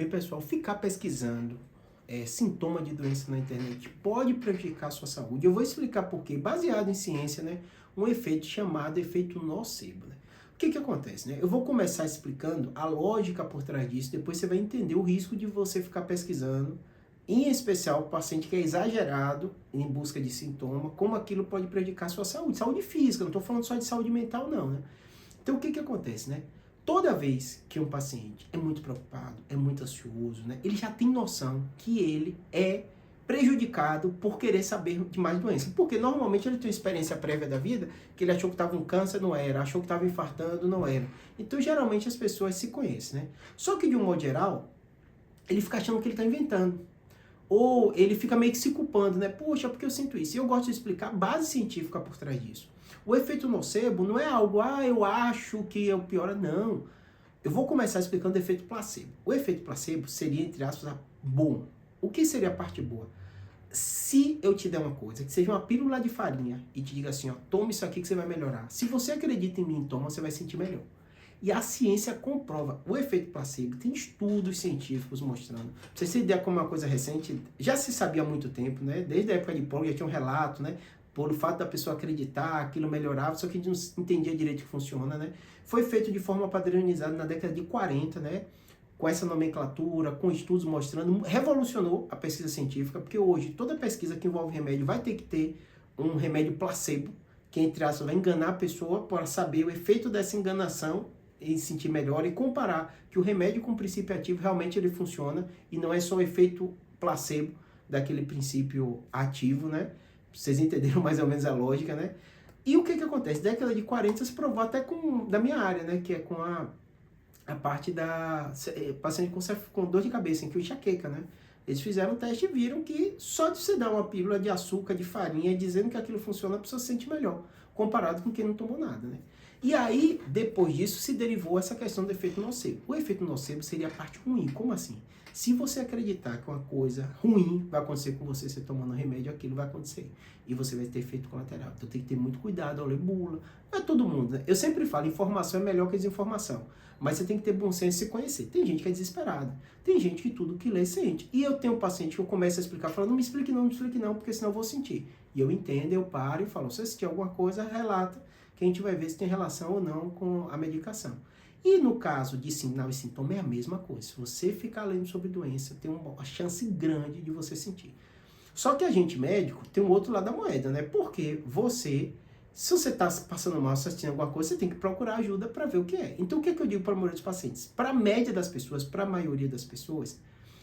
Bem, pessoal, ficar pesquisando sintoma de doença na internet pode prejudicar a sua saúde. Eu vou explicar por quê, baseado em ciência, né? Um efeito chamado efeito nocebo, né? O que que acontece, né? Eu vou começar explicando a lógica por trás disso, depois você vai entender o risco de você ficar pesquisando, em especial o paciente que é exagerado em busca de sintoma, como aquilo pode prejudicar a sua saúde, saúde física, não estou falando só de saúde mental não, né? Então o que que acontece, né? Toda vez que um paciente é muito preocupado, é muito ansioso, né, ele já tem noção que ele é prejudicado por querer saber de mais doenças. Porque normalmente ele tem uma experiência prévia da vida que ele achou que estava um câncer, não era, achou que estava infartando, não era. Então geralmente as pessoas se conhecem, né? Só que de um modo geral, ele fica achando que ele está inventando. Ou ele fica meio que se culpando, né? Poxa, porque eu sinto isso. E eu gosto de explicar a base científica por trás disso. O efeito nocebo não é algo, eu acho que é o pior. Não. Eu vou começar explicando o efeito placebo. O efeito placebo seria, entre aspas, bom. O que seria a parte boa? Se eu te der uma coisa, que seja uma pílula de farinha, e te diga assim, ó, toma isso aqui que você vai melhorar. Se você acredita em mim, toma, você vai sentir melhor. E a ciência comprova o efeito placebo. Tem estudos científicos mostrando. Pra vocês terem ideia como é uma coisa recente, já se sabia há muito tempo, né? Desde a época de Paulo já tinha um relato, né? Por o fato da pessoa acreditar, aquilo melhorava, só que a gente não entendia direito que funciona, né? Foi feito de forma padronizada na década de 40, né? Com essa nomenclatura, com estudos mostrando, revolucionou a pesquisa científica, porque hoje toda pesquisa que envolve remédio vai ter que ter um remédio placebo, que entre aspas vai enganar a pessoa para saber o efeito dessa enganação e sentir melhor e comparar que o remédio com o princípio ativo realmente ele funciona e não é só o efeito placebo daquele princípio ativo, né? Vocês entenderam mais ou menos a lógica, né? E o que que acontece? Década de 40 se provou até com, da minha área, né? Que é com a parte da paciente com dor de cabeça, em que o enxaqueca, né? Eles fizeram um teste e viram que só de você dar uma pílula de açúcar, de farinha, dizendo que aquilo funciona, a pessoa se sente melhor, comparado com quem não tomou nada, né? E aí, depois disso, se derivou essa questão do efeito nocebo. O efeito nocebo seria a parte ruim. Como assim? Se você acreditar que uma coisa ruim vai acontecer com você, você tomando remédio, aquilo vai acontecer. E você vai ter efeito colateral. Então tem que ter muito cuidado ao ler bula. Não é todo mundo, né? Eu sempre falo, informação é melhor que desinformação. Mas você tem que ter bom senso e se conhecer. Tem gente que é desesperada. Tem gente que tudo que lê sente. E eu tenho um paciente que eu começo a explicar, falando, não me explique não, porque senão eu vou sentir. E eu entendo, eu paro e falo, se você sentir alguma coisa, relata, que a gente vai ver se tem relação ou não com a medicação. E no caso de sinal e sintoma é a mesma coisa. Se você ficar lendo sobre doença, tem uma chance grande de você sentir. Só que a gente médico tem um outro lado da moeda, né? Porque se você está passando mal, assistindo alguma coisa, você tem que procurar ajuda para ver o que é. Então o que é que eu digo para a maioria dos pacientes? Para a média das pessoas, para a maioria das pessoas,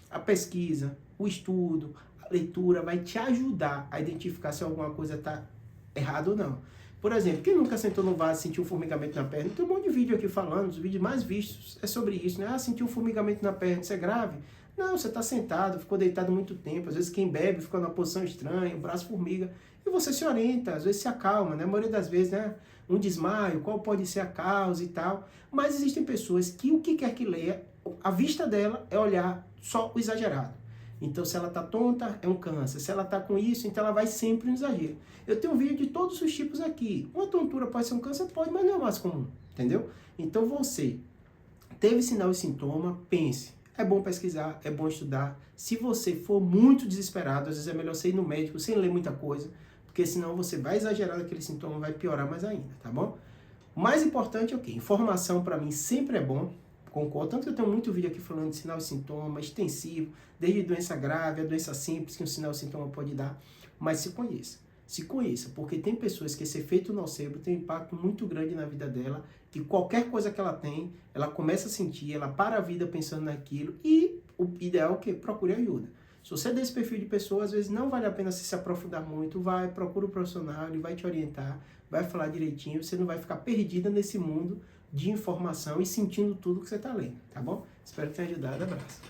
a pesquisa, o estudo, a leitura vai te ajudar a identificar se alguma coisa está errada ou não. Por exemplo, quem nunca sentou no vaso e sentiu um formigamento na perna? Tem um monte de vídeo aqui falando, os vídeos mais vistos é sobre isso, né? Ah, sentiu um formigamento na perna, isso é grave? Não, você está sentado, ficou deitado muito tempo, às vezes quem bebe fica numa posição estranha, o braço formiga, e você se orienta, às vezes se acalma, né? A maioria das vezes, né? Um desmaio, qual pode ser a causa e tal. Mas existem pessoas que o que quer que leia, a vista dela é olhar só o exagerado. Então, se ela está tonta, é um câncer. Se ela está com isso, então ela vai sempre no exagero. Eu tenho um vídeo de todos os tipos aqui. Uma tontura pode ser um câncer? Pode, mas não é mais comum, entendeu? Então, você teve sinal e sintoma, pense. É bom pesquisar, é bom estudar. Se você for muito desesperado, às vezes é melhor você ir no médico sem ler muita coisa, porque senão você vai exagerar daquele sintoma, vai piorar mais ainda, tá bom? O mais importante é o quê? Informação para mim sempre é bom. Concordo, tanto que eu tenho muito vídeo aqui falando de sinal e sintoma, extensivo, desde doença grave a doença simples que um sinal e sintoma pode dar, mas se conheça, porque tem pessoas que esse efeito nocebo tem um impacto muito grande na vida dela, que qualquer coisa que ela tem, ela começa a sentir, ela para a vida pensando naquilo, e o ideal é o quê? Procure ajuda. Se você é desse perfil de pessoa, às vezes não vale a pena se aprofundar muito, procura um profissional, ele vai te orientar, vai falar direitinho, você não vai ficar perdida nesse mundo de informação e sentindo tudo que você está lendo, tá bom? Espero que tenha ajudado, abraço.